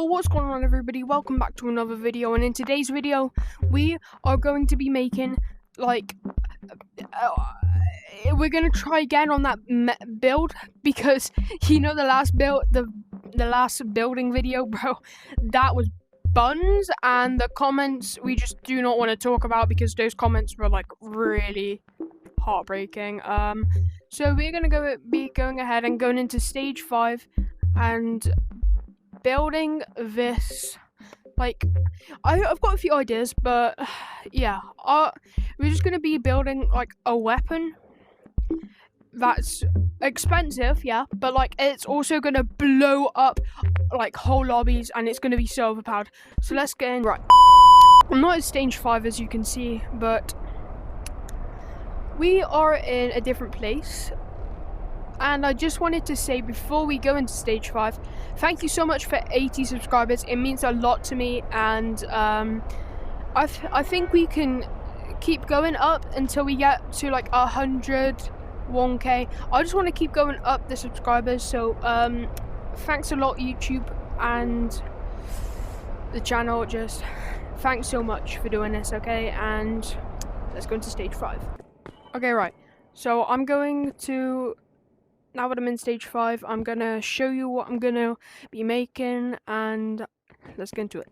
What's going on, everybody? Welcome back to another video, and in today's video we are going to be making we're gonna try again on that build, because you know the last building video, bro, that was buns, and the comments we just do not want to talk about because those comments were like really heartbreaking. So we're gonna be going ahead and going into stage 5 and building this. Like, I've got a few ideas, but yeah, we're just gonna be building like a weapon that's expensive, yeah, but like it's also gonna blow up like whole lobbies, and it's gonna be so overpowered. So let's get in. Right, I'm not at stage 5 as you can see, but we are in a different place. And I just wanted to say before we go into stage 5, thank you so much for 80 subscribers. It means a lot to me, and I think we can keep going up until we get to like 101k. I just want to keep going up the subscribers. So thanks a lot, YouTube and the channel. Just thanks so much for doing this. Okay, and let's go into stage 5. Okay, right. So I'm going to. Now that I'm in stage 5, I'm gonna show you what I'm gonna be making, and let's get into it.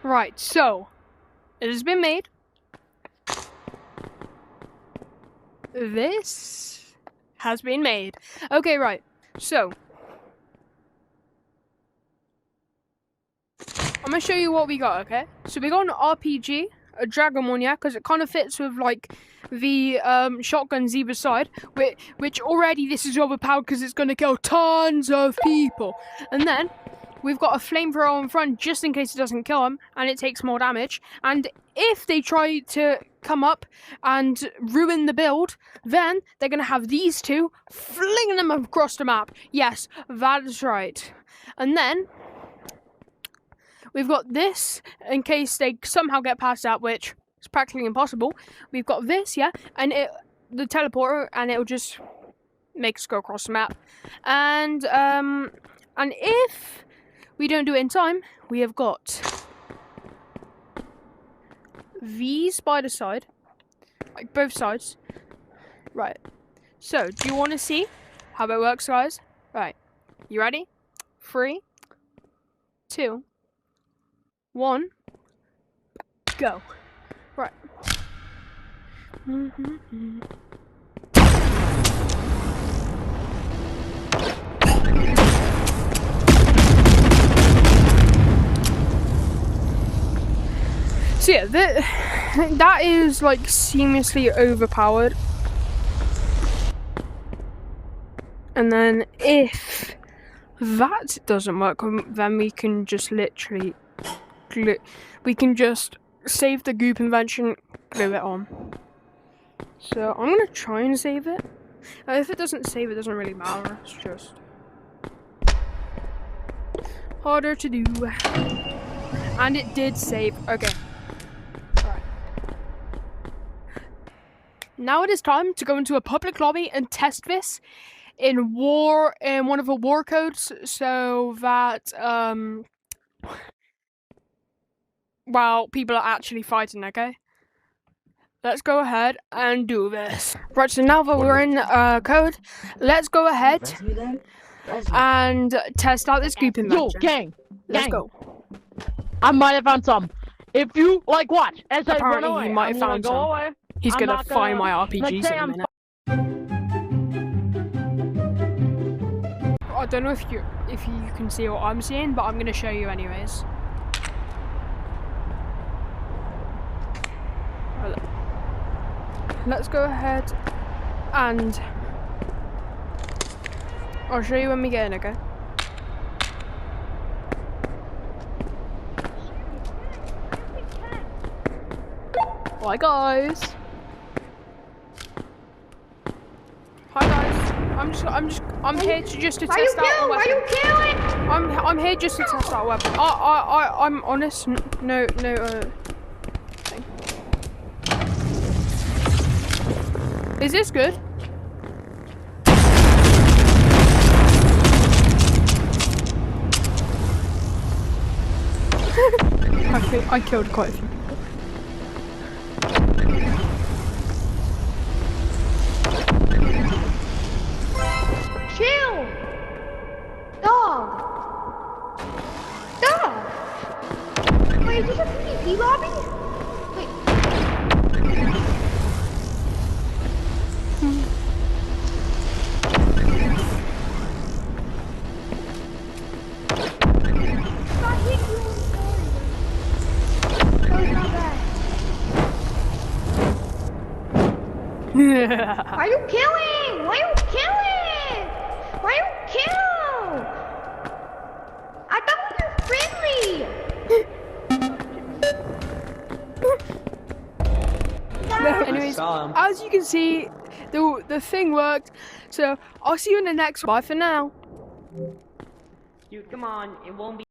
Right, so it has been made. This has been made. Okay, right. So I'm gonna show you what we got. Okay, so we got an RPG, a dragon one, yeah, because it kind of fits with like the shotguns either side. Which already this is overpowered because it's gonna kill tons of people, and then we've got a flamethrower in front just in case it doesn't kill them, and it takes more damage. And if they try to come up and ruin the build, then they're going to have these two flinging them across the map. Yes, that is right. And then we've got this in case they somehow get past that, which is practically impossible. We've got this, yeah, and the teleporter, and it'll just make us go across the map. And if we don't do it in time, we have got these by the side, like both sides. Right, so do you want to see how it works, guys? Right, you ready? 3, 2, 1, go. Right. So yeah, that is like seamlessly overpowered. And then if that doesn't work, then we can just literally we can just save the goop invention, glue it on. So I'm gonna try and save it. If it doesn't save, it doesn't really matter. It's just harder to do. And it did save. Okay. Now it is time to go into a public lobby and test this in one of the war codes, so that well, people are actually fighting. Okay, let's go ahead and do this. Right, so now that we're in code, let's go ahead and test out this group invention. Yo, gang, let's go. I might have found some. If you like, watch as I run Apparently away. he might have found some. Away. He's gonna find my RPGs in a minute. I don't know if you can see what I'm seeing, but I'm gonna show you anyways. Let's go ahead and I'll show you when we get in, okay? Hi guys. Hi guys. I'm here to just to test out a weapon. Why you killing? I'm here just to test out a weapon. I'm honest. No. Thing. Is this good? I killed quite a few people. Chill! Dog! Wait, is this a PvP lobby? Wait. I hit you on the floor. That was not bad. Why are you killing? Why are you killing? Why are you kill? I thought we were friendly. Anyways, as you can see, the thing worked. So I'll see you in the next one. Bye for now. Dude, come on, it won't be.